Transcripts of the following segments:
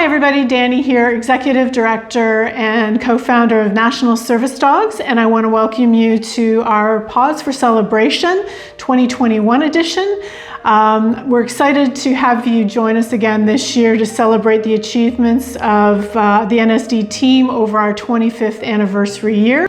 everybody, Danny here, Executive Director and co-founder of National Service Dogs, and I want to welcome you to our Paws for Celebration 2021 edition. We're excited to have you join us again this year to celebrate the achievements of the NSD team over our 25th anniversary year.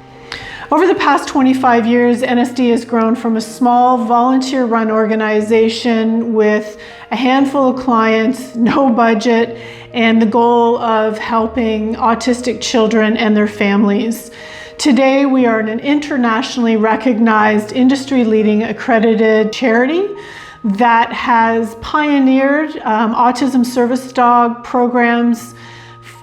Over the past 25 years, NSD has grown from a small volunteer-run organization with a handful of clients, no budget, and the goal of helping autistic children and their families. Today, we are an internationally recognized, industry-leading accredited charity that has pioneered autism service dog programs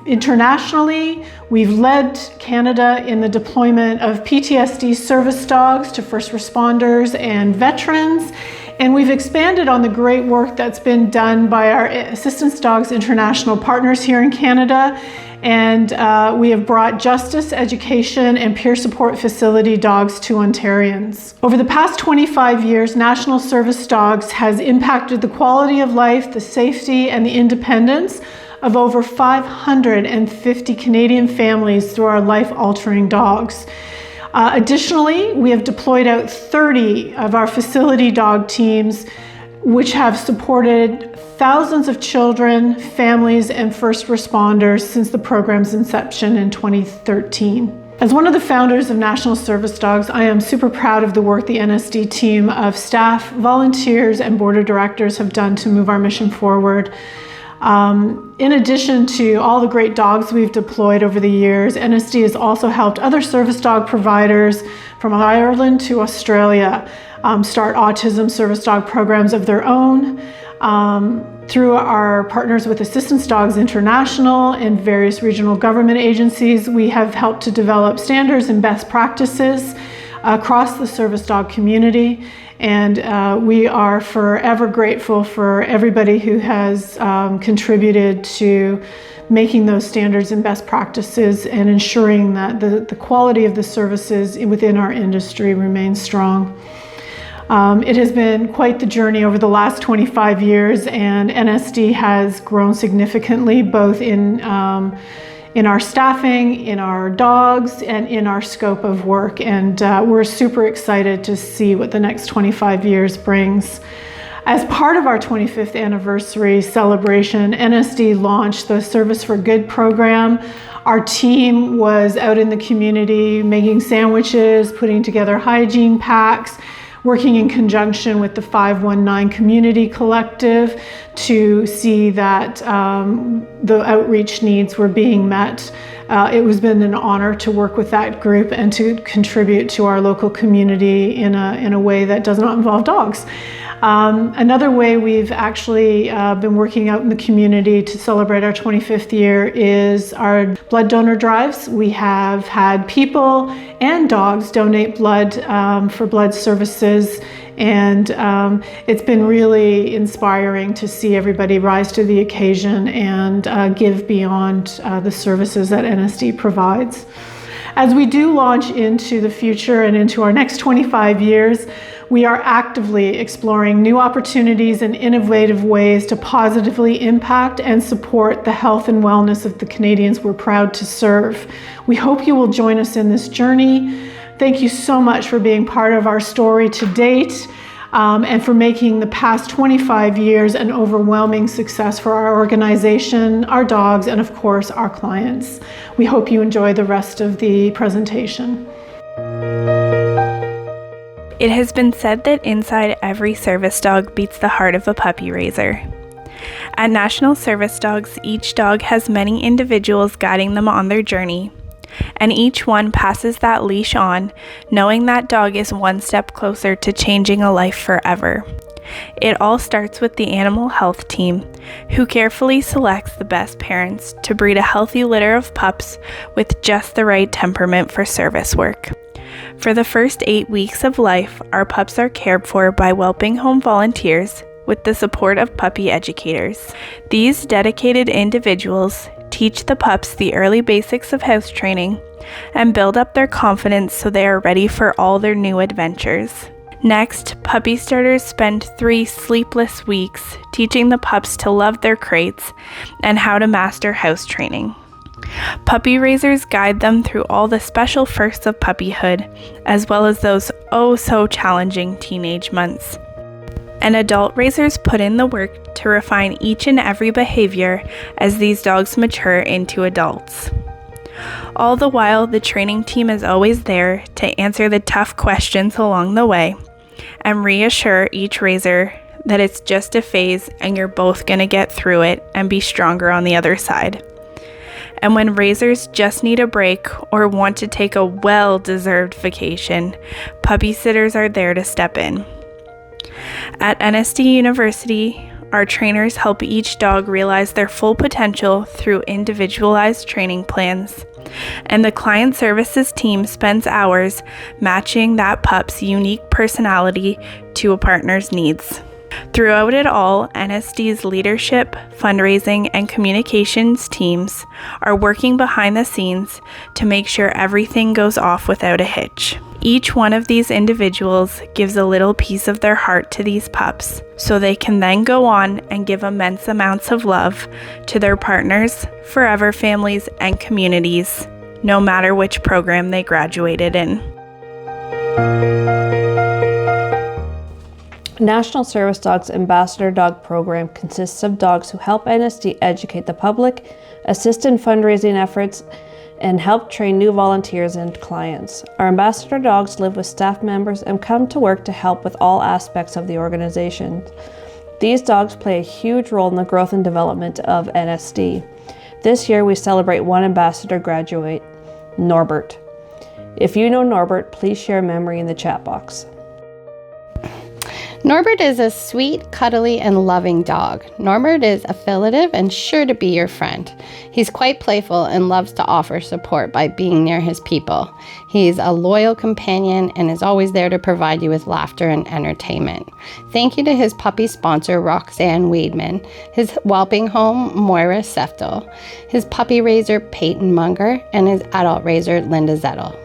internationally. We've led Canada in the deployment of PTSD service dogs to first responders and veterans. And we've expanded on the great work that's been done by our Assistance Dogs International partners here in Canada. And we have brought justice, education, and peer support facility dogs to Ontarians. Over the past 25 years, National Service Dogs has impacted the quality of life, the safety, and the independence of over 550 Canadian families through our life-altering dogs. Additionally, we have deployed out 30 of our facility dog teams, which have supported thousands of children, families, and first responders since the program's inception in 2013. As one of the founders of National Service Dogs, I am super proud of the work the NSD team of staff, volunteers, and board of directors have done to move our mission forward. In addition to all the great dogs we've deployed over the years, NSD has also helped other service dog providers from Ireland to Australia start autism service dog programs of their own. Through our partners with Assistance Dogs International and various regional government agencies, we have helped to develop standards and best practices across the service dog community. And we are forever grateful for everybody who has contributed to making those standards and best practices and ensuring that the quality of the services within our industry remains strong. It has been quite the journey over the last 25 years, and NSD has grown significantly both in our staffing, in our dogs, and in our scope of work. And we're super excited to see what the next 25 years brings. As part of our 25th anniversary celebration, NSD launched the Service for Good program. Our team was out in the community making sandwiches, putting together hygiene packs, working in conjunction with the 519 Community Collective to see that the outreach needs were being met. It has been an honor to work with that group and to contribute to our local community in a way that does not involve dogs. Another way we've actually been working out in the community to celebrate our 25th year is our blood donor drives. We have had people and dogs donate blood for blood services, and it's been really inspiring to see everybody rise to the occasion and give beyond the services that NSD provides. As we do launch into the future and into our next 25 years, we are actively exploring new opportunities and innovative ways to positively impact and support the health and wellness of the Canadians we're proud to serve. We hope you will join us in this journey. Thank you so much for being part of our story to date and for making the past 25 years an overwhelming success for our organization, our dogs, and of course, our clients. We hope you enjoy the rest of the presentation. It has been said that inside every service dog beats the heart of a puppy raiser. At National Service Dogs, each dog has many individuals guiding them on their journey, and each one passes that leash on, knowing that dog is one step closer to changing a life forever. It all starts with the animal health team, who carefully selects the best parents to breed a healthy litter of pups with just the right temperament for service work. For the first 8 weeks of life, our pups are cared for by whelping home volunteers with the support of puppy educators. These dedicated individuals teach the pups the early basics of house training and build up their confidence so they are ready for all their new adventures. Next, puppy starters spend 3 sleepless weeks teaching the pups to love their crates and how to master house training. Puppy raisers guide them through all the special firsts of puppyhood, as well as those oh-so-challenging teenage months. And adult raisers put in the work to refine each and every behavior as these dogs mature into adults. All the while, the training team is always there to answer the tough questions along the way and reassure each raiser that it's just a phase and you're both going to get through it and be stronger on the other side. And when raisers just need a break or want to take a well-deserved vacation, puppy sitters are there to step in. At NSD University, our trainers help each dog realize their full potential through individualized training plans, and the client services team spends hours matching that pup's unique personality to a partner's needs. Throughout it all, NSD's leadership, fundraising, and communications teams are working behind the scenes to make sure everything goes off without a hitch. Each one of these individuals gives a little piece of their heart to these pups, so they can then go on and give immense amounts of love to their partners, forever families, and communities, no matter which program they graduated in. National Service Dogs Ambassador Dog Program consists of dogs who help NSD educate the public, assist in fundraising efforts, and help train new volunteers and clients. Our ambassador dogs live with staff members and come to work to help with all aspects of the organization. These dogs play a huge role in the growth and development of NSD. This year we celebrate one ambassador graduate, Norbert. If you know Norbert, please share a memory in the chat box. Norbert is a sweet, cuddly, and loving dog. Norbert is affiliative and sure to be your friend. He's quite playful and loves to offer support by being near his people. He's a loyal companion and is always there to provide you with laughter and entertainment. Thank you to his puppy sponsor, Roxanne Weidman, his whelping home, Moira Seftel, his puppy raiser, Peyton Munger, and his adult raiser, Linda Zettel.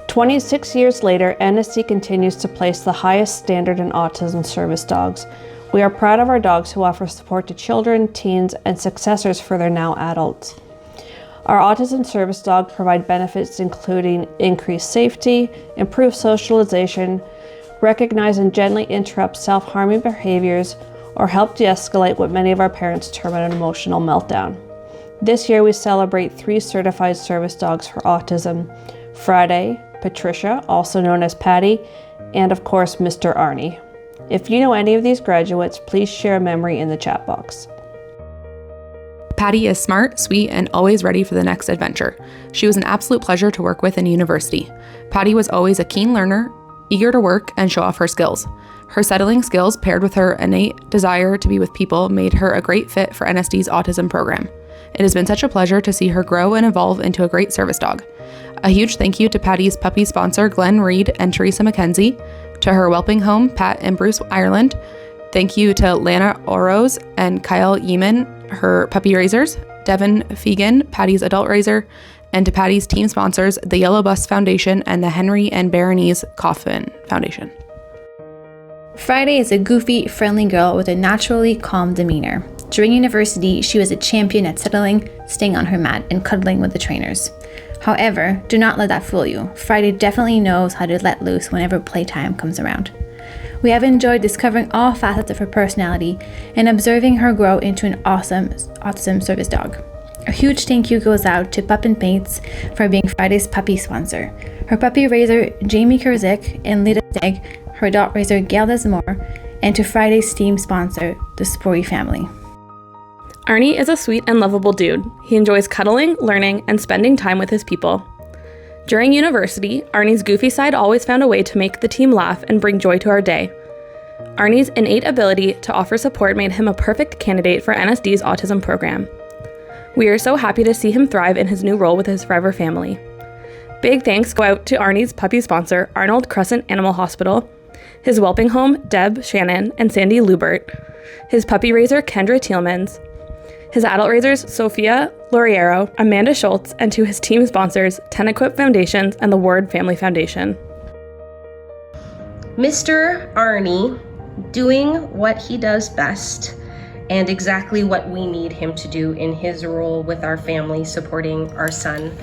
26 years later, NSD continues to place the highest standard in autism service dogs. We are proud of our dogs who offer support to children, teens, and successors for their now adults. Our autism service dogs provide benefits including increased safety, improved socialization, recognize and gently interrupt self-harming behaviors, or help de-escalate what many of our parents term an emotional meltdown. This year we celebrate 3 certified service dogs for autism: Friday, Patricia, also known as Patty, and of course Mr. Arnie. If you know any of these graduates, please share a memory in the chat box. Patty is smart, sweet, and always ready for the next adventure. She was an absolute pleasure to work with in university. Patty was always a keen learner, eager to work and show off her skills. Her settling skills paired with her innate desire to be with people made her a great fit for NSD's autism program. It has been such a pleasure to see her grow and evolve into a great service dog. A huge thank you to Patty's puppy sponsor, Glenn Reed and Teresa McKenzie, to her whelping home, Pat and Bruce Ireland. Thank you to Lana Oroz and Kyle Yeaman, her puppy raisers, Devin Fegan, Patty's adult raiser, and to Patty's team sponsors, the Yellow Bus Foundation and the Henry and Berenice Coffin Foundation. Friday is a goofy, friendly girl with a naturally calm demeanor. During university, she was a champion at settling, staying on her mat, and cuddling with the trainers. However, do not let that fool you. Friday definitely knows how to let loose whenever playtime comes around. We have enjoyed discovering all facets of her personality and observing her grow into an awesome autism service dog. A huge thank you goes out to Pup and Paints for being Friday's puppy sponsor, her puppy raiser Jamie Kurzik and Lita Steg, her adult raiser Gail Desmore, and to Friday's team sponsor, the Spory family. Arnie is a sweet and lovable dude. He enjoys cuddling, learning, and spending time with his people. During university, Arnie's goofy side always found a way to make the team laugh and bring joy to our day. Arnie's innate ability to offer support made him a perfect candidate for NSD's autism program. We are so happy to see him thrive in his new role with his forever family. Big thanks go out to Arnie's puppy sponsor, Arnold Crescent Animal Hospital, his whelping home, Deb Shannon and Sandy Lubert, his puppy raiser, Kendra Teelmans, his adult raisers, Sophia Loriero, Amanda Schultz, and to his team sponsors, Tenequip Foundations and the Ward Family Foundation. Mr. Arnie doing what he does best and exactly what we need him to do in his role with our family, supporting our son.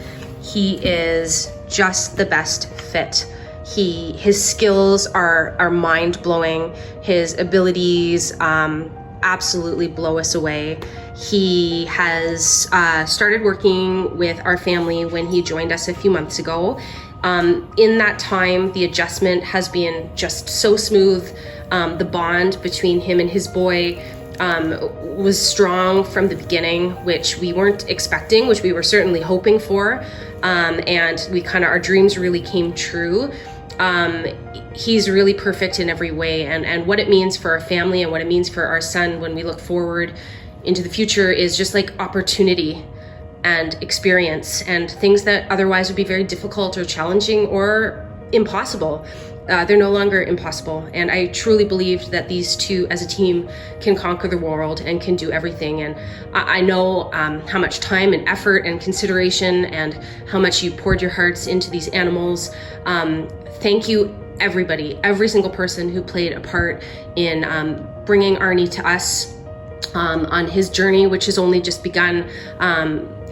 He is just the best fit. His skills are mind-blowing. His abilities absolutely blow us away. He has started working with our family when he joined us a few months ago. In that time, the adjustment has been just so smooth. The bond between him and his boy was strong from the beginning, which we weren't expecting, which we were certainly hoping for. And our dreams really came true. He's really perfect in every way, and what it means for our family and what it means for our son when we look forward into the future is just like opportunity and experience and things that otherwise would be very difficult or challenging or impossible. They're no longer impossible, and I truly believe that these two as a team can conquer the world and can do everything. And I know how much time and effort and consideration and how much you poured your hearts into these animals. Thank you, everybody, every single person who played a part in bringing Arnie to us on his journey, which has only just begun.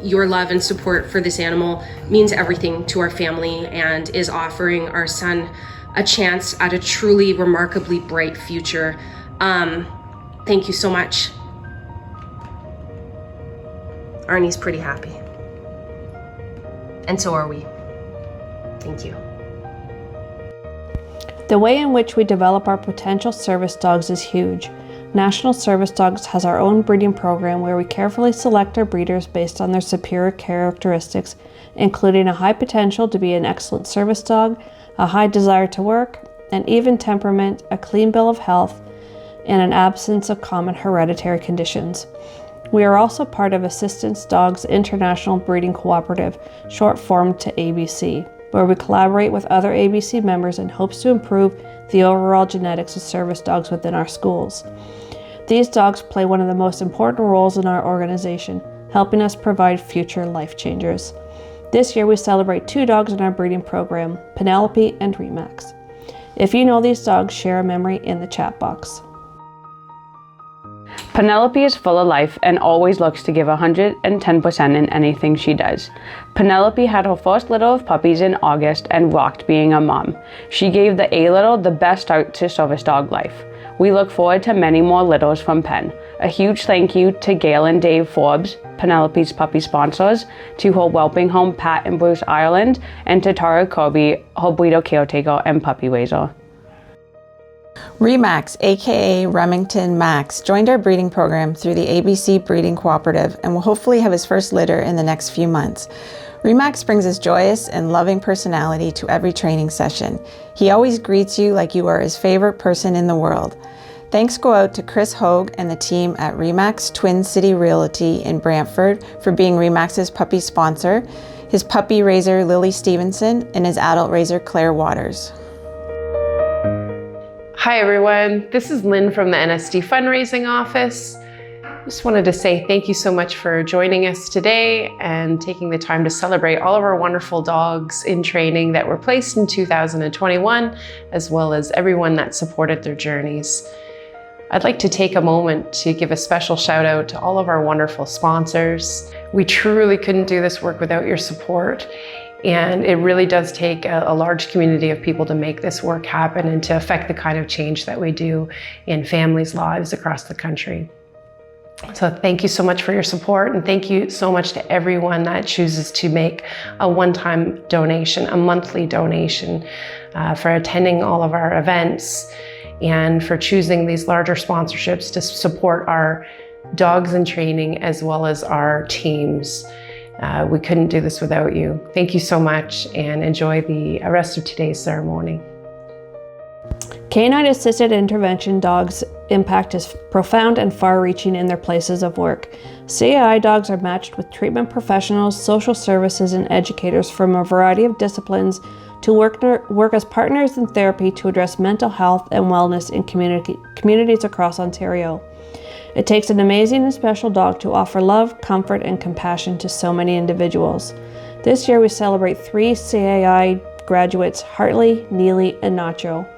Your love and support for this animal means everything to our family and is offering our son a chance at a truly remarkably bright future. Thank you so much. Arnie's pretty happy. And so are we. Thank you. The way in which we develop our potential service dogs is huge. National Service Dogs has our own breeding program where we carefully select our breeders based on their superior characteristics, including a high potential to be an excellent service dog, a high desire to work, an even temperament, a clean bill of health, and an absence of common hereditary conditions. We are also part of Assistance Dogs International Breeding Cooperative, short form to ABC, where we collaborate with other ABC members in hopes to improve the overall genetics of service dogs within our schools. These dogs play one of the most important roles in our organization, helping us provide future life changers. This year we celebrate 2 dogs in our breeding program, Penelope and Remax. If you know these dogs, share a memory in the chat box. Penelope is full of life and always looks to give 110% in anything she does. Penelope had her first litter of puppies in August and rocked being a mom. She gave the A-litter the best start to service dog life. We look forward to many more litters from Pen. A huge thank you to Gail and Dave Forbes, Penelope's puppy sponsors, to her whelping home Pat and Bruce Ireland, and to Tara Kirby, her breeder caretaker and puppy raiser. Remax, aka Remington Max, joined our breeding program through the ABC Breeding Cooperative and will hopefully have his first litter in the next few months. Remax brings his joyous and loving personality to every training session. He always greets you like you are his favorite person in the world. Thanks go out to Chris Hogue and the team at Remax Twin City Realty in Brantford for being Remax's puppy sponsor, his puppy raiser Lily Stevenson, and his adult raiser Claire Waters. Hi everyone, this is Lynn from the NSD Fundraising Office. Just wanted to say thank you so much for joining us today and taking the time to celebrate all of our wonderful dogs in training that were placed in 2021, as well as everyone that supported their journeys. I'd like to take a moment to give a special shout out to all of our wonderful sponsors. We truly couldn't do this work without your support. And it really does take a large community of people to make this work happen and to affect the kind of change that we do in families' lives across the country. So thank you so much for your support, and thank you so much to everyone that chooses to make a one-time donation, a monthly donation, for attending all of our events and for choosing these larger sponsorships to support our dogs in training as well as our teams. We couldn't do this without you. Thank you so much and enjoy the rest of today's ceremony. Canine assisted intervention dogs' impact is profound and far-reaching in their places of work. CAI dogs are matched with treatment professionals, social services, and educators from a variety of disciplines to work as partners in therapy to address mental health and wellness in communities across Ontario. It takes an amazing and special dog to offer love, comfort, and compassion to so many individuals. This year we celebrate 3 CAI graduates, Hartley, Neely, and Nacho.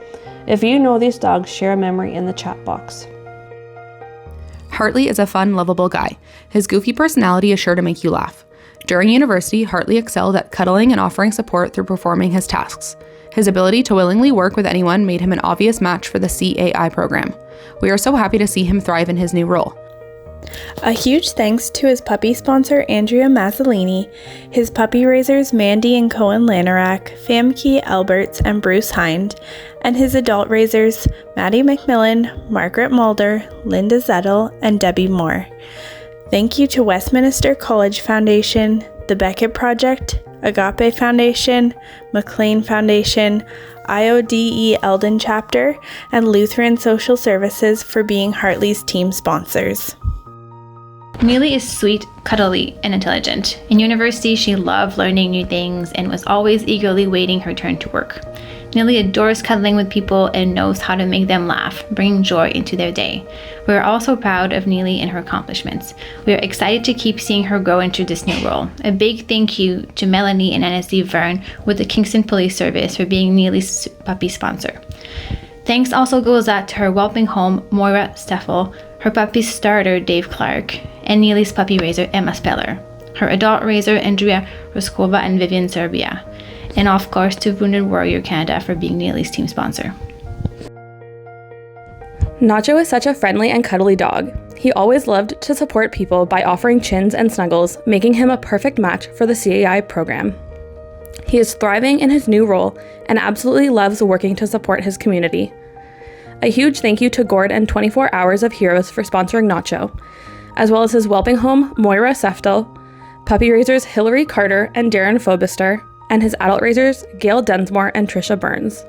If you know these dogs, share a memory in the chat box. Hartley is a fun, lovable guy. His goofy personality is sure to make you laugh. During university, Hartley excelled at cuddling and offering support through performing his tasks. His ability to willingly work with anyone made him an obvious match for the CAI program. We are so happy to see him thrive in his new role. A huge thanks to his puppy sponsor, Andrea Mazzolini, his puppy raisers, Mandy and Cohen Lanarak, Famke Alberts and Bruce Hind, and his adult raisers, Maddie McMillan, Margaret Mulder, Linda Zettel, and Debbie Moore. Thank you to Westminster College Foundation, the Beckett Project, Agape Foundation, McLean Foundation, IODE Eldon Chapter, and Lutheran Social Services for being Hartley's team sponsors. Neely is sweet, cuddly, and intelligent. In university, she loved learning new things and was always eagerly waiting her turn to work. Neely adores cuddling with people and knows how to make them laugh, bringing joy into their day. We are also proud of Neely and her accomplishments. We are excited to keep seeing her grow into this new role. A big thank you to Melanie and NSD Vern with the Kingston Police Service for being Neely's puppy sponsor. Thanks also goes out to her whelping home, Moira Steffel, her puppy starter, Dave Clark, and Neely's puppy raiser, Emma Speller, her adult raiser, Andrea Roskova and Vivian Serbia, and of course to Wounded Warrior Canada for being Neely's team sponsor. Nacho is such a friendly and cuddly dog. He always loved to support people by offering chins and snuggles, making him a perfect match for the CAI program. He is thriving in his new role and absolutely loves working to support his community. A huge thank you to Gord and 24 Hours of Heroes for sponsoring Nacho, as well as his whelping home, Moira Seftel, puppy raisers Hillary Carter and Darren Fobister, and his adult raisers, Gail Densmore and Trisha Burns.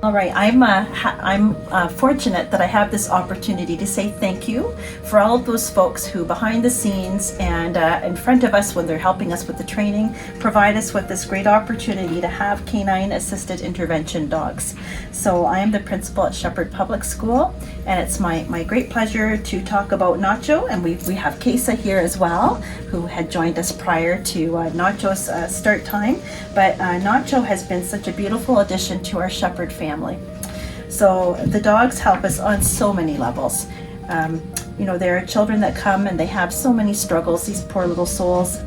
All right, I'm fortunate that I have this opportunity to say thank you for all of those folks who behind the scenes and in front of us when they're helping us with the training provide us with this great opportunity to have canine assisted intervention dogs. So I am the principal at Shepherd Public School, and it's my great pleasure to talk about Nacho, and we have Kesa here as well, who had joined us prior to Nacho's start time. But Nacho has been such a beautiful addition to our Shepherd family. So the dogs help us on so many levels. You know, there are children that come and they have so many struggles, these poor little souls.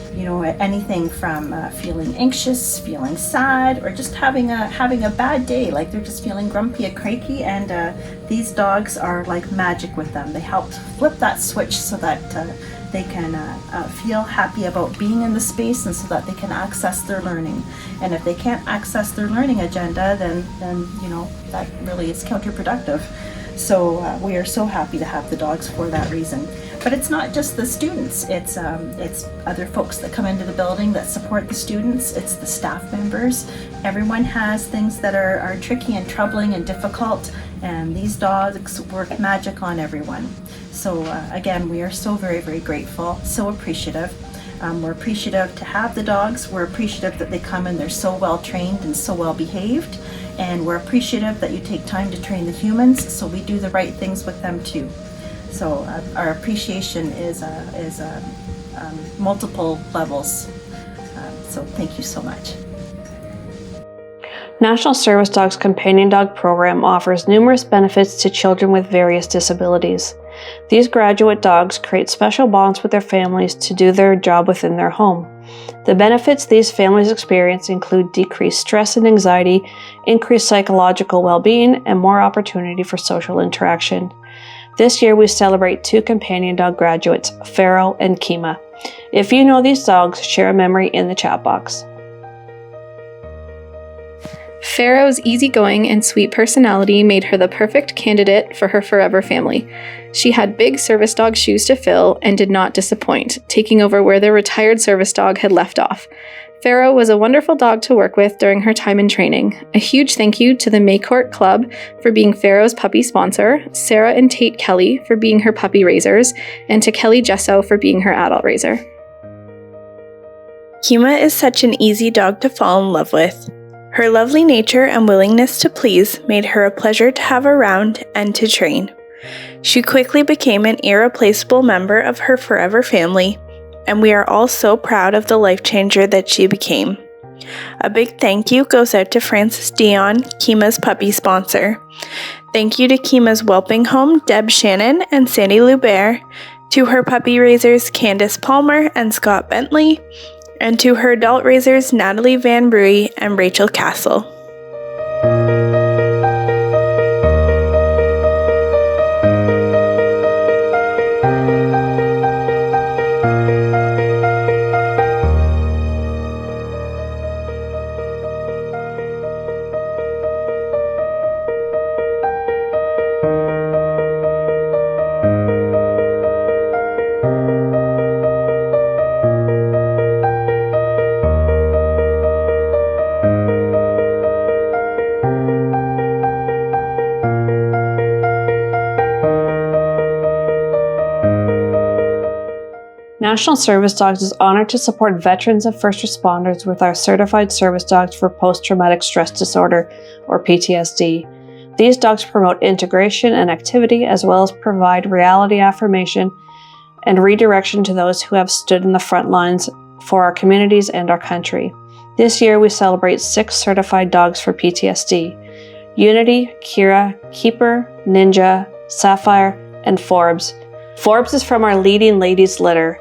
You know, anything from feeling anxious, feeling sad, or just having a bad day, like they're just feeling grumpy and cranky, and these dogs are like magic with them. They help flip that switch so that they can feel happy about being in the space, and so that they can access their learning. And if they can't access their learning agenda, then you know, that really is counterproductive. So we are so happy to have the dogs for that reason. But it's not just the students, it's other folks that come into the building that support the students, it's the staff members. Everyone has things that are tricky and troubling and difficult, and these dogs work magic on everyone. So again, we are so very, very grateful, so appreciative. We're appreciative to have the dogs, we're appreciative that they come and they're so well trained and so well behaved, and we're appreciative that you take time to train the humans, so we do the right things with them too. So our appreciation is multiple levels. So thank you so much. National Service Dog's Companion Dog Program offers numerous benefits to children with various disabilities. These graduate dogs create special bonds with their families to do their job within their home. The benefits these families experience include decreased stress and anxiety, increased psychological well-being, and more opportunity for social interaction. This year we celebrate 2 companion dog graduates, Pharaoh and Kima. If you know these dogs, share a memory in the chat box. Pharaoh's easygoing and sweet personality made her the perfect candidate for her forever family. She had big service dog shoes to fill and did not disappoint, taking over where the retired service dog had left off. Pharaoh was a wonderful dog to work with during her time in training. A huge thank you to the Maycourt Club for being Pharaoh's puppy sponsor, Sarah and Tate Kelly for being her puppy raisers, and to Kelly Jesso for being her adult raiser. Kima is such an easy dog to fall in love with. Her lovely nature and willingness to please made her a pleasure to have around and to train. She quickly became an irreplaceable member of her forever family, and we are all so proud of the life changer that she became. A big thank you goes out to Frances Dion, Kima's puppy sponsor. Thank you to Kima's whelping home, Deb Shannon and Sandy Lubert, to her puppy raisers, Candace Palmer and Scott Bentley, and to her adult raisers, Natalie Van Bruy and Rachel Castle. National Service Dogs is honored to support veterans and first responders with our certified service dogs for post-traumatic stress disorder, or PTSD. These dogs promote integration and activity, as well as provide reality affirmation and redirection to those who have stood in the front lines for our communities and our country. This year, we celebrate 6 certified dogs for PTSD: Unity, Kira, Keeper, Ninja, Sapphire, and Forbes. Forbes is from our leading ladies litter,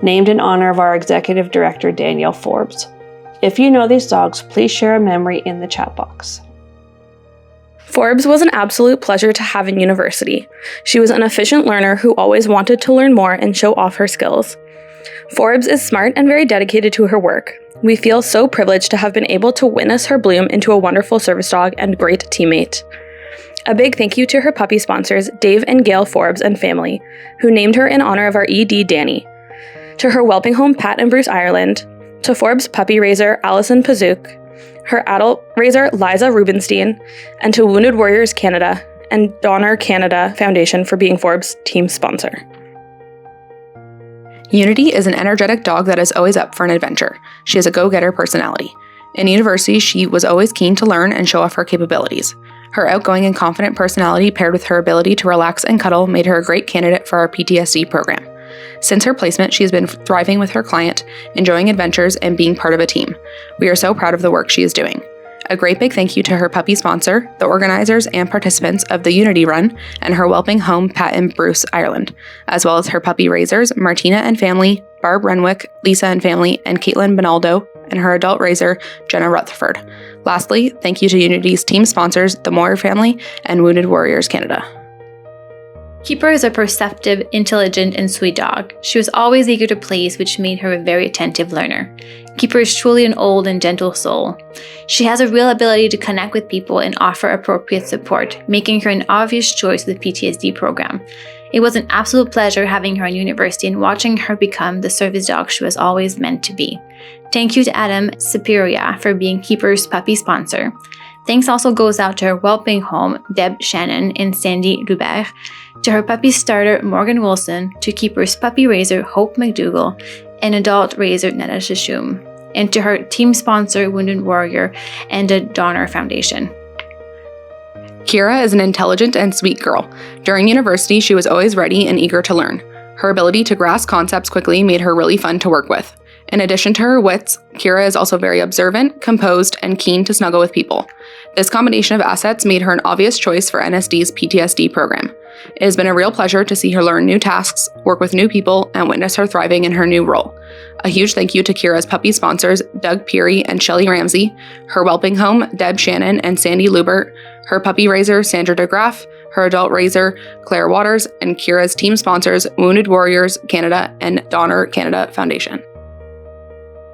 named in honor of our executive director, Danielle Forbes. If you know these dogs, please share a memory in the chat box. Forbes was an absolute pleasure to have in university. She was an efficient learner who always wanted to learn more and show off her skills. Forbes is smart and very dedicated to her work. We feel so privileged to have been able to witness her bloom into a wonderful service dog and great teammate. A big thank you to her puppy sponsors, Dave and Gail Forbes and family, who named her in honor of our ED, Danny. To her whelping home, Pat and Bruce Ireland. To Forbes puppy raiser, Allison Pazook. Her adult raiser, Liza Rubenstein. And to Wounded Warriors Canada and Donor Canada Foundation for being Forbes' team sponsor. Unity is an energetic dog that is always up for an adventure. She has a go-getter personality. In university, she was always keen to learn and show off her capabilities. Her outgoing and confident personality paired with her ability to relax and cuddle made her a great candidate for our PTSD program. Since her placement, she has been thriving with her client, enjoying adventures, and being part of a team. We are so proud of the work she is doing. A great big thank you to her puppy sponsor, the organizers and participants of the Unity Run, and her whelping home, Pat and Bruce Ireland, as well as her puppy raisers, Martina and family, Barb Renwick, Lisa and family, and Caitlin Bonaldo, and her adult raiser, Jenna Rutherford. Lastly, thank you to Unity's team sponsors, the Moyer family and Wounded Warriors Canada. Keeper is a perceptive, intelligent, and sweet dog. She was always eager to please, which made her a very attentive learner. Keeper is truly an old and gentle soul. She has a real ability to connect with people and offer appropriate support, making her an obvious choice for the PTSD program. It was an absolute pleasure having her in university and watching her become the service dog she was always meant to be. Thank you to Adam Superior for being Keeper's puppy sponsor. Thanks also goes out to her whelping home, Deb Shannon and Sandy Lubert, to her puppy starter, Morgan Wilson, to Keeper's puppy raiser, Hope McDougall, and adult raiser, Netta Shishum, and to her team sponsor, Wounded Warrior, and the Donor Foundation. Kira is an intelligent and sweet girl. During university, she was always ready and eager to learn. Her ability to grasp concepts quickly made her really fun to work with. In addition to her wits, Kira is also very observant, composed, and keen to snuggle with people. This combination of assets made her an obvious choice for NSD's PTSD program. It has been a real pleasure to see her learn new tasks, work with new people, and witness her thriving in her new role. A huge thank you to Kira's puppy sponsors, Doug Peary and Shelley Ramsey, her whelping home, Deb Shannon and Sandy Lubert, her puppy raiser, Sandra DeGraff, her adult raiser, Claire Waters, and Kira's team sponsors, Wounded Warriors Canada and Donor Canada Foundation.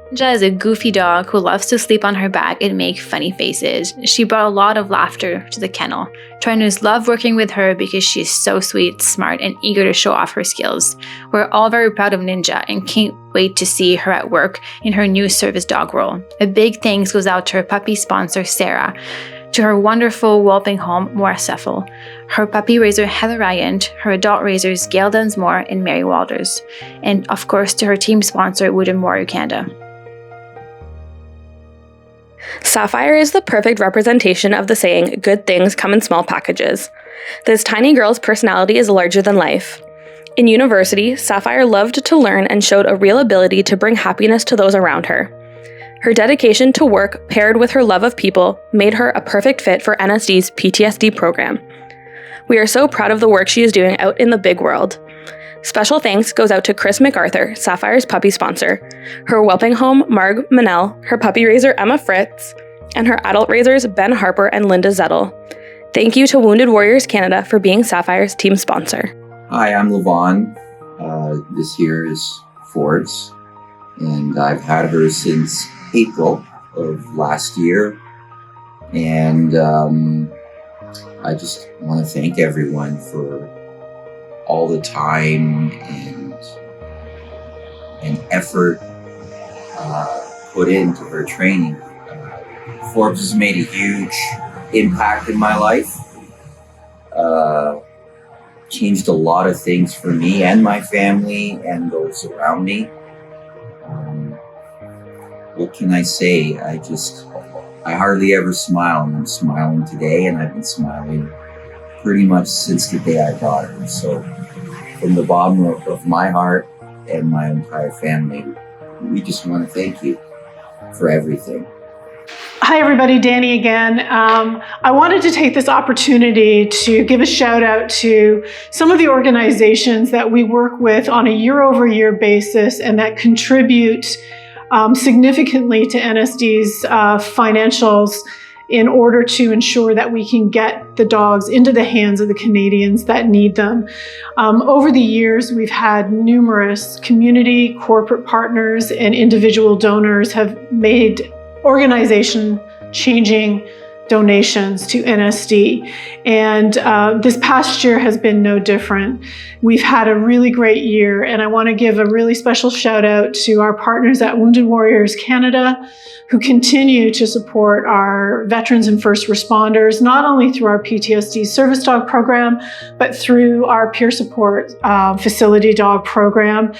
Ninja is a goofy dog who loves to sleep on her back and make funny faces. She brought a lot of laughter to the kennel. Trainers love working with her because she is so sweet, smart, and eager to show off her skills. We're all very proud of Ninja and can't wait to see her at work in her new service dog role. A big thanks goes out to her puppy sponsor, Sarah, to her wonderful whelping home, Moorceffel, her puppy raiser, Heather Ryant, her adult raisers, Gail Dunsmore and Mary Walters, and of course to her team sponsor, Wounded Warrior Canada. Sapphire is the perfect representation of the saying, good things come in small packages. This tiny girl's personality is larger than life. In university, Sapphire loved to learn and showed a real ability to bring happiness to those around her. Her dedication to work, paired with her love of people, made her a perfect fit for NSD's PTSD program. We are so proud of the work she is doing out in the big world. Special thanks goes out to Chris MacArthur, Sapphire's puppy sponsor, her whelping home, Marg Manel, her puppy raiser, Emma Fritz, and her adult raisers, Ben Harper and Linda Zettel. Thank you to Wounded Warriors Canada for being Sapphire's team sponsor. Hi, I'm Levon. This here is Ford's, and I've had her since April of last year. And I just want to thank everyone for all the time and effort put into her training. Forbes has made a huge impact in my life. Changed a lot of things for me and my family and those around me. What can I say? I hardly ever smile, and I'm smiling today, and I've been smiling pretty much since the day I got her. So from the bottom of my heart and my entire family, we just want to thank you for everything. Hi everybody, Danny again. I wanted to take this opportunity to give a shout out to some of the organizations that we work with on a year-over-year basis and that contribute significantly to NSD's financials in order to ensure that we can get the dogs into the hands of the Canadians that need them. Over the years, we've had numerous community, corporate partners, and individual donors have made organization-changing donations to NSD. And this past year has been no different. We've had a really great year, and I want to give a really special shout out to our partners at Wounded Warriors Canada, who continue to support our veterans and first responders, not only through our PTSD service dog program, but through our peer support facility dog program.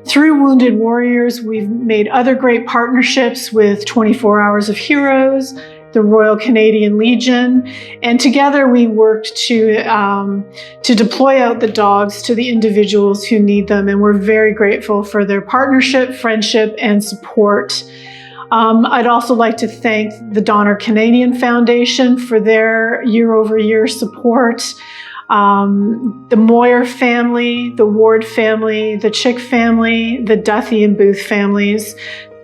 Through Wounded Warriors, we've made other great partnerships with 24 Hours of Heroes, the Royal Canadian Legion, and together we worked to deploy out the dogs to the individuals who need them, and we're very grateful for their partnership, friendship, and support. I'd also like to thank the Donner Canadian Foundation for their year-over-year support. The Moyer family, the Ward family, the Chick family, the Duthie and Booth families,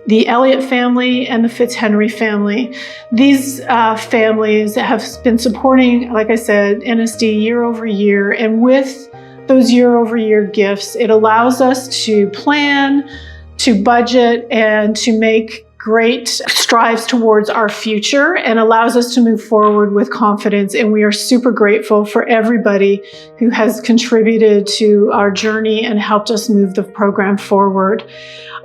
the Elliott family, and the Fitzhenry family. These families have been supporting, like I said, NSD year over year, and with those year-over-year gifts, it allows us to plan, to budget, and to make great strides towards our future and allows us to move forward with confidence. And we are super grateful for everybody who has contributed to our journey and helped us move the program forward.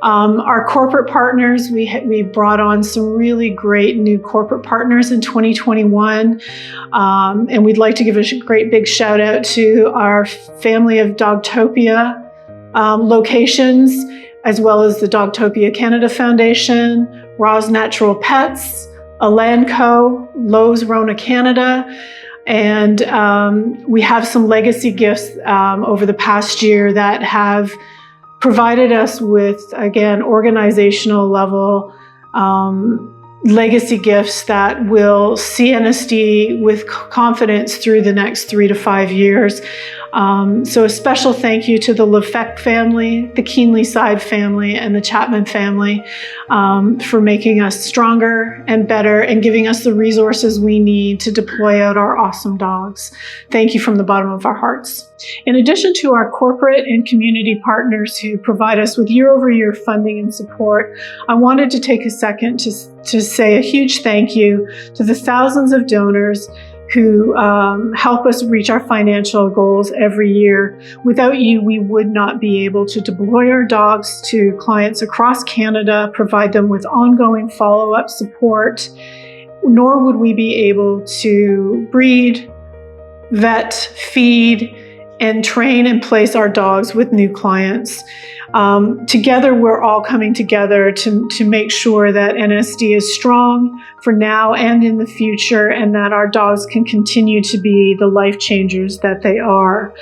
Our corporate partners, we brought on some really great new corporate partners in 2021. And we'd like to give a great big shout out to our family of Dogtopia locations, as well as the Dogtopia Canada Foundation, Roz Natural Pets, Elanco, Lowe's Rona Canada, and we have some legacy gifts over the past year that have provided us with, again, organizational level legacy gifts that will see NSD with confidence through the next 3 to 5 years. So a special thank you to the Lefebvre family, the Keenly Side family, and the Chapman family for making us stronger and better and giving us the resources we need to deploy out our awesome dogs. Thank you from the bottom of our hearts. In addition to our corporate and community partners who provide us with year-over-year funding and support, I wanted to take a second to say a huge thank you to the thousands of donors who help us reach our financial goals every year. Without you, we would not be able to deploy our dogs to clients across Canada, provide them with ongoing follow-up support, nor would we be able to breed, vet, feed, and train and place our dogs with new clients. Together, we're all coming together to make sure that NSD is strong for now and in the future, and that our dogs can continue to be the life changers that they are.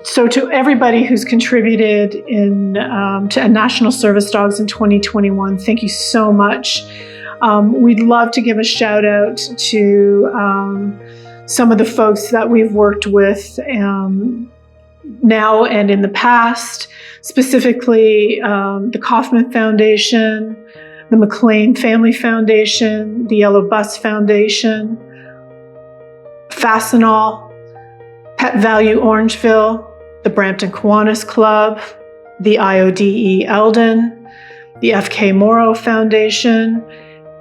So to everybody who's contributed to National Service Dogs in 2021, thank you so much. We'd love to give a shout out to some of the folks that we've worked with now and in the past, specifically the Kaufman Foundation, the McLean Family Foundation, the Yellow Bus Foundation, Fastenal, Pet Value Orangeville, the Brampton Kiwanis Club, the IODE Eldon, the FK Morrow Foundation,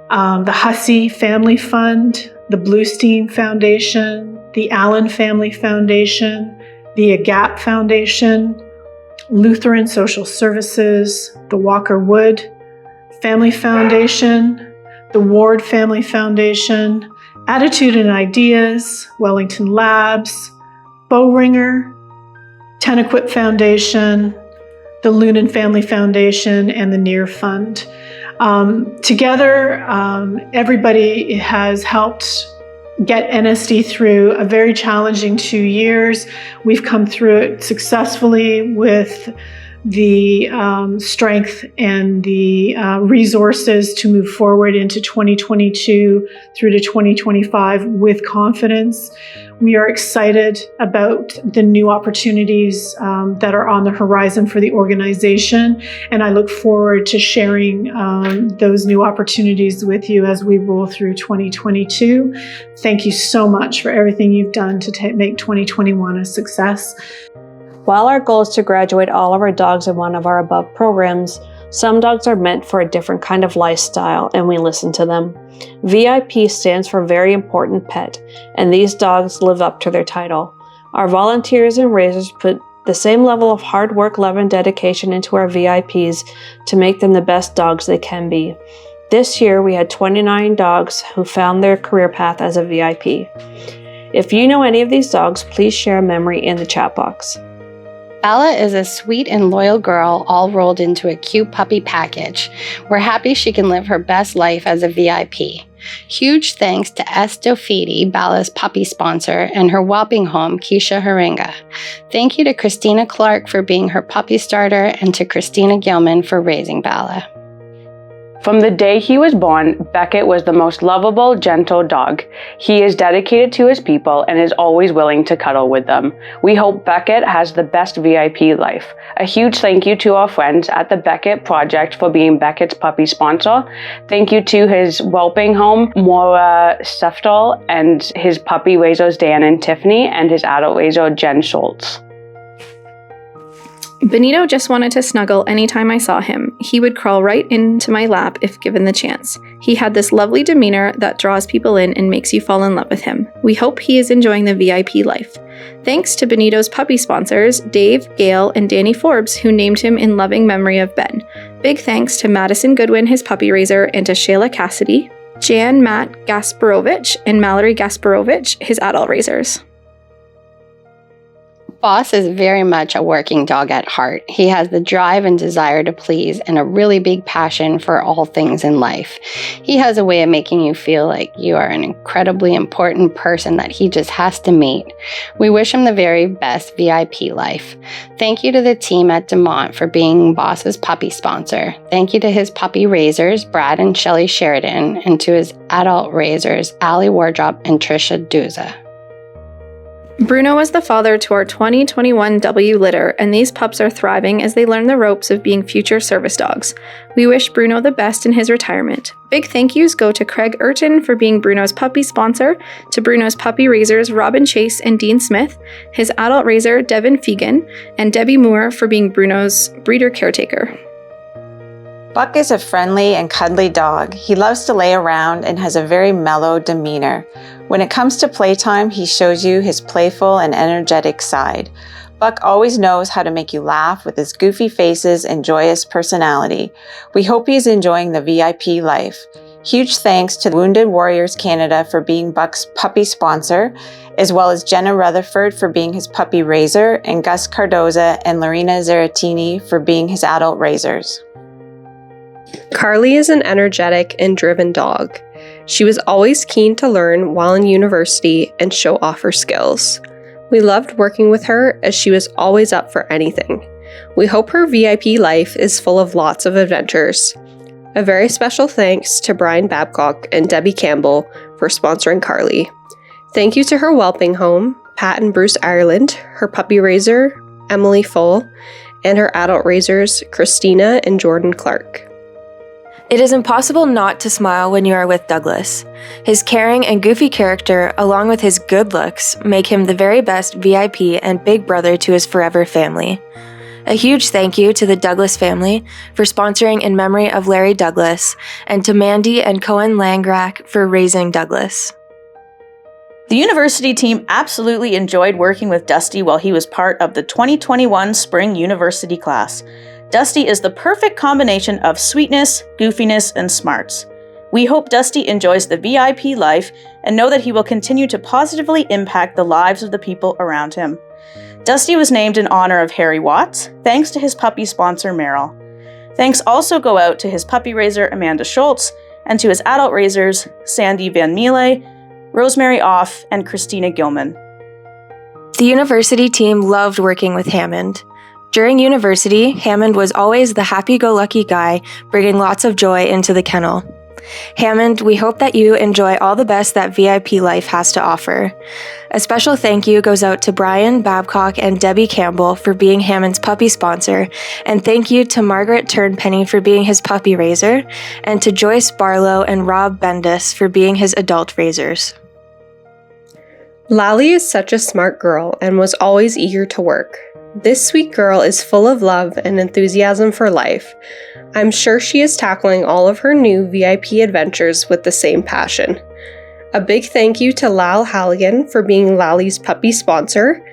the Hussey Family Fund, the Bluestein Foundation, the Allen Family Foundation, the AGAP Foundation, Lutheran Social Services, the Walker Wood Family Foundation, the Ward Family Foundation, Attitude and Ideas, Wellington Labs, Bowringer, Tenequip Foundation, the Lunan Family Foundation, and the Near Fund. Together, everybody has helped get NSD through a very challenging 2 years. We've come through it successfully with the strength and the resources to move forward into 2022 through to 2025 with confidence. We are excited about the new opportunities that are on the horizon for the organization, and I look forward to sharing those new opportunities with you as we roll through 2022. Thank you so much for everything you've done to make 2021 a success. While our goal is to graduate all of our dogs in one of our above programs, some dogs are meant for a different kind of lifestyle, and we listen to them. V.I.P. stands for Very Important Pet, and these dogs live up to their title. Our volunteers and raisers put the same level of hard work, love, and dedication into our VIPs to make them the best dogs they can be. This year, we had 29 dogs who found their career path as a VIP. If you know any of these dogs, please share a memory in the chat box. Bella is a sweet and loyal girl all rolled into a cute puppy package. We're happy she can live her best life as a VIP. Huge thanks to S. Dofiti, Bella's puppy sponsor, and her whelping home, Keisha Haringa. Thank you to Christina Clark for being her puppy starter and to Christina Gilman for raising Bella. From the day he was born, Beckett was the most lovable, gentle dog. He is dedicated to his people and is always willing to cuddle with them. We hope Beckett has the best VIP life. A huge thank you to our friends at the Beckett Project for being Beckett's puppy sponsor. Thank you to his whelping home, Maura Seftal, and his puppy raisers Dan and Tiffany, and his adult raiser Jen Schultz. Benito just wanted to snuggle anytime I saw him. He would crawl right into my lap if given the chance. He had this lovely demeanor that draws people in and makes you fall in love with him. We hope he is enjoying the VIP life. Thanks to Benito's puppy sponsors, Dave, Gail, and Danny Forbes, who named him in loving memory of Ben. Big thanks to Madison Goodwin, his puppy raiser, and to Shayla Cassidy, Jan Matt Gasparovich, and Mallory Gasparovich, his adult raisers. Boss is very much a working dog at heart. He has the drive and desire to please and a really big passion for all things in life. He has a way of making you feel like you are an incredibly important person that he just has to meet. We wish him the very best VIP life. Thank you to the team at DeMont for being Boss's puppy sponsor. Thank you to his puppy raisers, Brad and Shelly Sheridan, and to his adult raisers, Allie Wardrop and Trisha Duza. Bruno was the father to our 2021 W litter, and these pups are thriving as they learn the ropes of being future service dogs. We wish Bruno the best in his retirement. Big thank yous go to Craig Urton for being Bruno's puppy sponsor, to Bruno's puppy raisers Robin Chase and Dean Smith, his adult raiser Devin Fegan, and Debbie Moore for being Bruno's breeder caretaker. Buck is a friendly and cuddly dog. He loves to lay around and has a very mellow demeanor. When it comes to playtime, he shows you his playful and energetic side. Buck always knows how to make you laugh with his goofy faces and joyous personality. We hope he is enjoying the VIP life. Huge thanks to Wounded Warriors Canada for being Buck's puppy sponsor, as well as Jenna Rutherford for being his puppy raiser, and Gus Cardoza and Lorena Zaratini for being his adult raisers. Carly is an energetic and driven dog. She was always keen to learn while in university and show off her skills. We loved working with her as she was always up for anything. We hope her VIP life is full of lots of adventures. A very special thanks to Brian Babcock and Debbie Campbell for sponsoring Carly. Thank you to her whelping home, Pat and Bruce Ireland, her puppy raiser, Emily Full, and her adult raisers, Christina and Jordan Clark. It is impossible not to smile when you are with Douglas. His caring and goofy character, along with his good looks, make him the very best VIP and big brother to his forever family. A huge thank you to the Douglas family for sponsoring in memory of Larry Douglas, and to Mandy and Cohen Langrack for raising Douglas. The university team absolutely enjoyed working with Dusty while he was part of the 2021 spring university class. Dusty is the perfect combination of sweetness, goofiness, and smarts. We hope Dusty enjoys the VIP life and know that he will continue to positively impact the lives of the people around him. Dusty was named in honor of Harry Watts, thanks to his puppy sponsor, Meryl. Thanks also go out to his puppy raiser, Amanda Schultz, and to his adult raisers, Sandy Van Miele, Rosemary Off, and Christina Gilman. The university team loved working with Hammond. During university, Hammond was always the happy-go-lucky guy, bringing lots of joy into the kennel. Hammond, we hope that you enjoy all the best that VIP life has to offer. A special thank you goes out to Brian Babcock and Debbie Campbell for being Hammond's puppy sponsor, and thank you to Margaret Turnpenny for being his puppy raiser, and to Joyce Barlow and Rob Bendis for being his adult raisers. Lally is such a smart girl and was always eager to work. This sweet girl is full of love and enthusiasm for life. I'm sure she is tackling all of her new VIP adventures with the same passion. A big thank you to Lal Halligan for being Lally's puppy sponsor,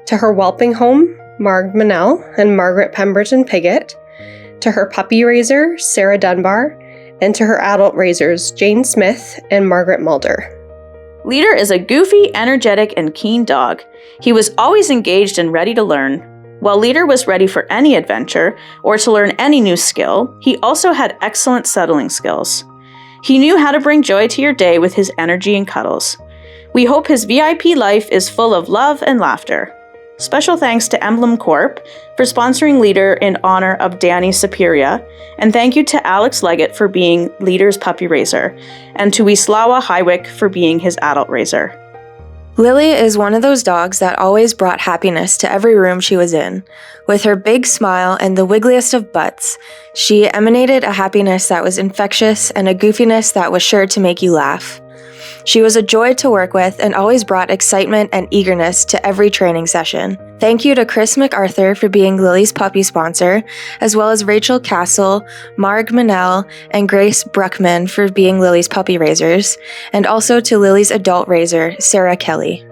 to her whelping home, Marg Manel and Margaret Pemberton Piggott, to her puppy raiser, Sarah Dunbar, and to her adult raisers, Jane Smith and Margaret Mulder. Leader is a goofy, energetic, and keen dog. He was always engaged and ready to learn. While Leader was ready for any adventure or to learn any new skill, he also had excellent settling skills. He knew how to bring joy to your day with his energy and cuddles. We hope his VIP life is full of love and laughter. Special thanks to Emblem Corp for sponsoring Leader in honor of Danny Superior, and thank you to Alex Leggett for being Leader's puppy raiser, and to Wislawa Hywick for being his adult raiser. Lily is one of those dogs that always brought happiness to every room she was in. With her big smile and the wiggliest of butts, she emanated a happiness that was infectious and a goofiness that was sure to make you laugh. She was a joy to work with and always brought excitement and eagerness to every training session. Thank you to Chris MacArthur for being Lily's puppy sponsor, as well as Rachel Castle, Marg Manel, and Grace Bruckman for being Lily's puppy raisers, and also to Lily's adult raiser, Sarah Kelly.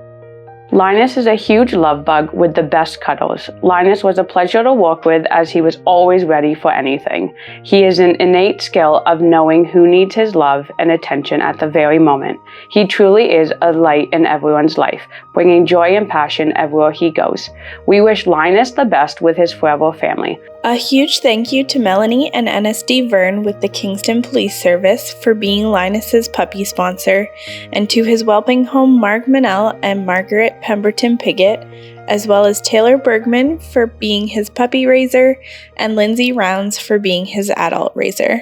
Linus is a huge love bug with the best cuddles. Linus was a pleasure to walk with as he was always ready for anything. He has an innate skill of knowing who needs his love and attention at the very moment. He truly is a light in everyone's life, bringing joy and passion everywhere he goes. We wish Linus the best with his forever family. A huge thank you to Melanie and NSD Vern with the Kingston Police Service for being Linus's puppy sponsor, and to his whelping home Marg Manel and Margaret Pemberton Piggott, as well as Taylor Bergman for being his puppy raiser, and Lindsay Rounds for being his adult raiser.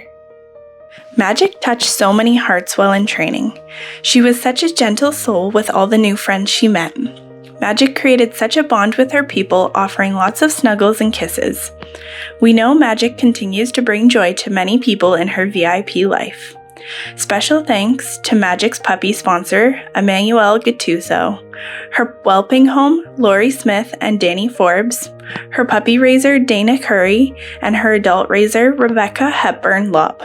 Magic touched so many hearts while in training. She was such a gentle soul with all the new friends she met. Magic created such a bond with her people, offering lots of snuggles and kisses. We know Magic continues to bring joy to many people in her VIP life. Special thanks to Magic's puppy sponsor, Emmanuel Gattuso, her whelping home, Lori Smith and Danny Forbes, her puppy raiser, Dana Curry, and her adult raiser, Rebecca Hepburn Lobb.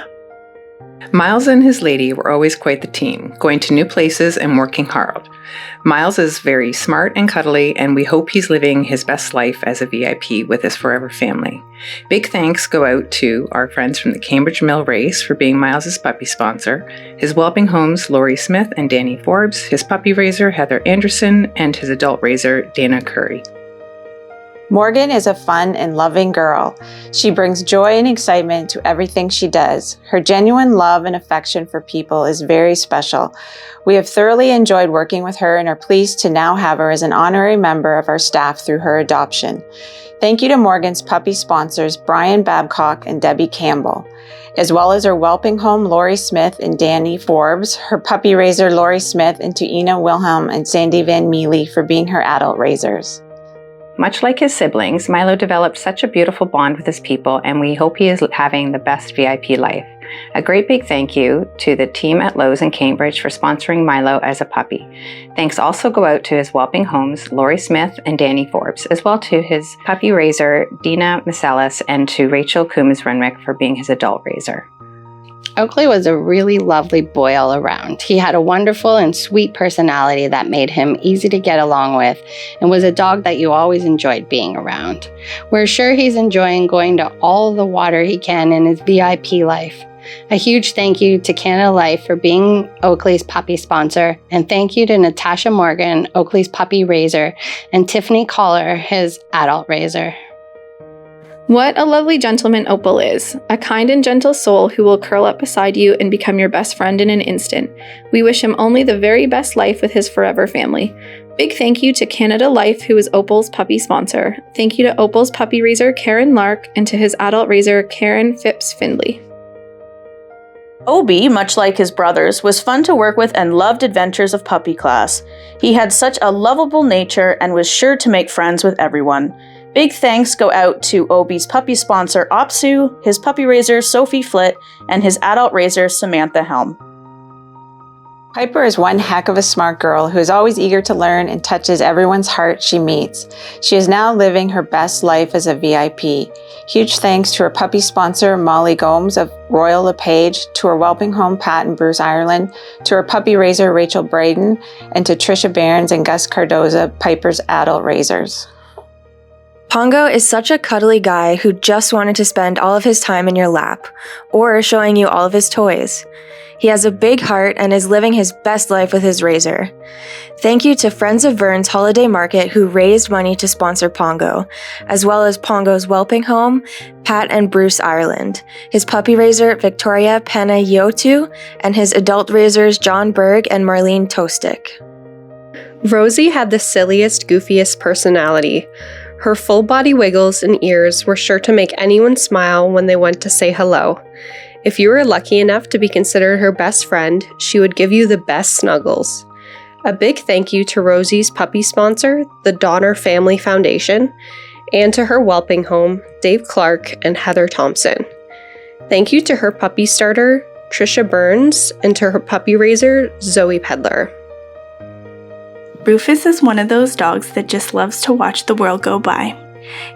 Miles and his lady were always quite the team, going to new places and working hard. Miles is very smart and cuddly, and we hope he's living his best life as a VIP with his forever family. Big thanks go out to our friends from the Cambridge Mill Race for being Miles's puppy sponsor, his whelping homes Lori Smith and Danny Forbes, his puppy raiser Heather Anderson, and his adult raiser Dana Curry. Morgan is a fun and loving girl. She brings joy and excitement to everything she does. Her genuine love and affection for people is very special. We have thoroughly enjoyed working with her and are pleased to now have her as an honorary member of our staff through her adoption. Thank you to Morgan's puppy sponsors, Brian Babcock and Debbie Campbell, as well as her whelping home, Lori Smith and Danny Forbes, her puppy raiser, Lori Smith, and to Ina Wilhelm and Sandy Van Mealy for being her adult raisers. Much like his siblings, Milo developed such a beautiful bond with his people, and we hope he is having the best VIP life. A great big thank you to the team at Lowe's in Cambridge for sponsoring Milo as a puppy. Thanks also go out to his whelping homes, Lori Smith and Danny Forbes, as well to his puppy raiser, Dina Masalas, and to Rachel Coombs-Renwick for being his adult raiser. Oakley was a really lovely boy all around. He had a wonderful and sweet personality that made him easy to get along with and was a dog that you always enjoyed being around. We're sure he's enjoying going to all the water he can in his VIP life. A huge thank you to Canada Life for being Oakley's puppy sponsor, and thank you to Natasha Morgan, Oakley's puppy raiser, and Tiffany Collar, his adult raiser. What a lovely gentleman Opal is, a kind and gentle soul who will curl up beside you and become your best friend in an instant. We wish him only the very best life with his forever family. Big thank you to Canada Life, who is Opal's puppy sponsor. Thank you to Opal's puppy raiser, Karen Lark, and to his adult raiser, Karen Phipps Findley. Obi, much like his brothers, was fun to work with and loved adventures of puppy class. He had such a lovable nature and was sure to make friends with everyone. Big thanks go out to Obi's puppy sponsor, Opsu, his puppy raiser, Sophie Flitt, and his adult raiser, Samantha Helm. Piper is one heck of a smart girl who is always eager to learn and touches everyone's heart she meets. She is now living her best life as a VIP. Huge thanks to her puppy sponsor, Molly Gomes of Royal LePage, to her whelping home, Pat and Bruce Ireland, to her puppy raiser, Rachel Braden, and to Trisha Barnes and Gus Cardoza, Piper's adult raisers. Pongo is such a cuddly guy who just wanted to spend all of his time in your lap, or showing you all of his toys. He has a big heart and is living his best life with his raiser. Thank you to Friends of Vern's Holiday Market who raised money to sponsor Pongo, as well as Pongo's whelping home, Pat and Bruce Ireland, his puppy raiser Victoria Panayotu, and his adult raisers John Berg and Marlene Tostick. Rosie had the silliest, goofiest personality. Her full body wiggles and ears were sure to make anyone smile when they went to say hello. If you were lucky enough to be considered her best friend, she would give you the best snuggles. A big thank you to Rosie's puppy sponsor, the Donner Family Foundation, and to her whelping home, Dave Clark and Heather Thompson. Thank you to her puppy starter, Trisha Burns, and to her puppy raiser, Zoe Pedler. Rufus is one of those dogs that just loves to watch the world go by.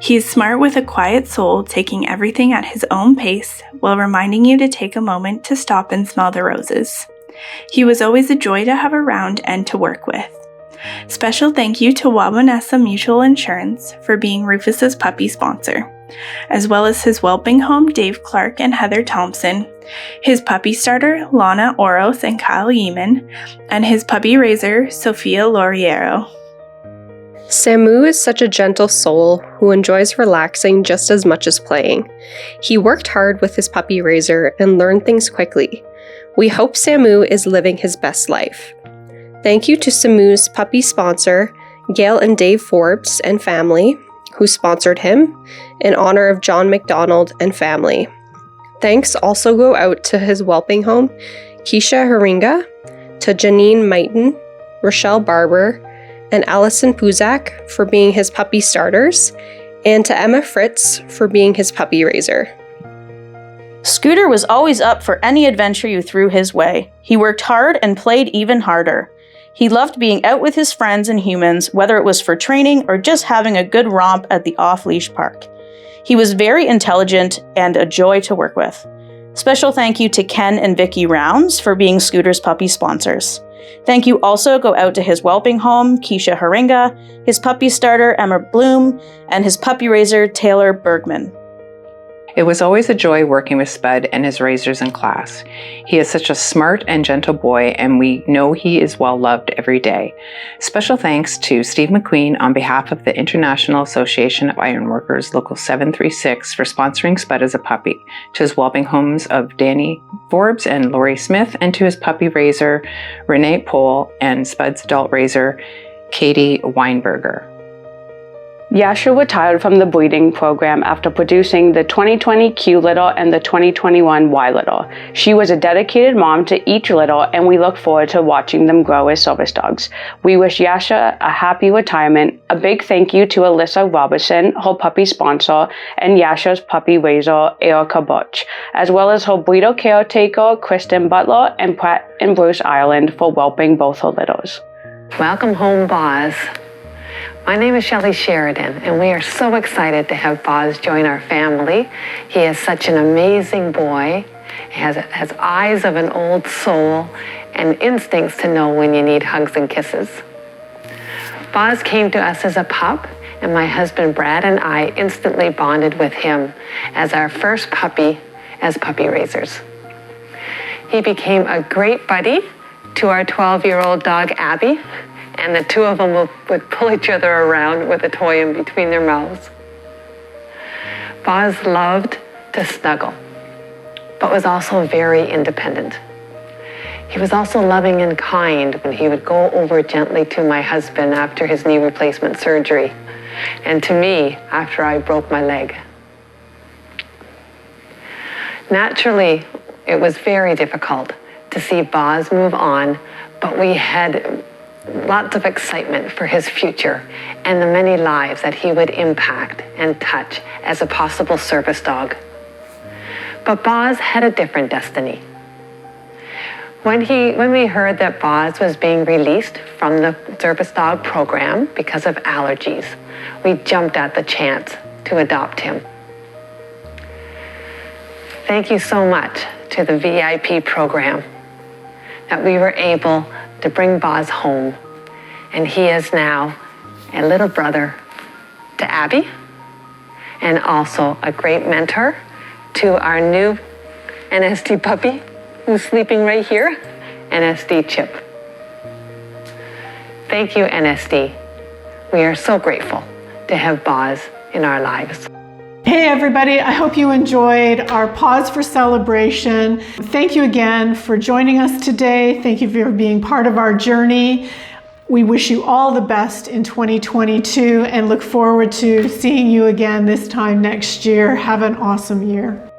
He's smart with a quiet soul, taking everything at his own pace while reminding you to take a moment to stop and smell the roses. He was always a joy to have around and to work with. Special thank you to Wabanessa Mutual Insurance for being Rufus's puppy sponsor, as well as his whelping home, Dave Clark and Heather Thompson, his puppy starter, Lana Oros and Kyle Yeaman, and his puppy raiser, Sofia Loriero. Samu is such a gentle soul who enjoys relaxing just as much as playing. He worked hard with his puppy raiser and learned things quickly. We hope Samu is living his best life. Thank you to Samu's puppy sponsor, Gail and Dave Forbes and family, who sponsored him, in honor of John McDonald and family. Thanks also go out to his whelping home, Keisha Haringa, to Janine Mighton, Rochelle Barber, and Allison Puzak for being his puppy starters, and to Emma Fritz for being his puppy raiser. Scooter was always up for any adventure you threw his way. He worked hard and played even harder. He loved being out with his friends and humans, whether it was for training or just having a good romp at the off-leash park. He was very intelligent and a joy to work with. Special thank you to Ken and Vicky Rounds for being Scooter's puppy sponsors. Thank you also go out to his whelping home, Keisha Haringa, his puppy starter, Emma Bloom, and his puppy raiser, Taylor Bergman. It was always a joy working with Spud and his razors in class. He is such a smart and gentle boy, and we know he is well loved every day. Special thanks to Steve McQueen on behalf of the International Association of Ironworkers Local 736 for sponsoring Spud as a puppy, to his whelping homes of Danny Forbes and Lori Smith, and to his puppy raiser Renee Pohl and Spud's adult raiser Katie Weinberger. Yasha retired from the breeding program after producing the 2020 Q litter and the 2021 Y litter. She was a dedicated mom to each litter, and we look forward to watching them grow as service dogs. We wish Yasha a happy retirement. A big thank you to Alyssa Robertson, her puppy sponsor, and Yasha's puppy raiser, Erica Butch, as well as her breeder caretaker, Kristen Butler, and Pratt and Bruce Ireland for whelping both her litters. Welcome home, Paws. My name is Shelley Sheridan, and we are so excited to have Paws join our family. He is such an amazing boy. He has eyes of an old soul and instincts to know when you need hugs and kisses. Paws came to us as a pup, and my husband Brad and I instantly bonded with him as our first puppy as puppy raisers. He became a great buddy to our 12-year-old dog, Abby, and the two of them would pull each other around with a toy in between their mouths. Paws loved to snuggle, but was also very independent. He was also loving and kind when he would go over gently to my husband after his knee replacement surgery, and to me after I broke my leg. Naturally, it was very difficult to see Paws move on, but we had lots of excitement for his future and the many lives that he would impact and touch as a possible service dog. But Paws had a different destiny. When we heard that Paws was being released from the service dog program because of allergies, we jumped at the chance to adopt him. Thank you so much to the V.I.P program that we were able to bring Paws home, and he is now a little brother to Abby, and also a great mentor to our new NSD puppy, who's sleeping right here, NSD Chip. Thank you, NSD. We are so grateful to have Paws in our lives. Hey everybody, I hope you enjoyed our Paws for Celebration. Thank you again for joining us today. Thank you for being part of our journey. We wish you all the best in 2022 and look forward to seeing you again this time next year. Have an awesome year.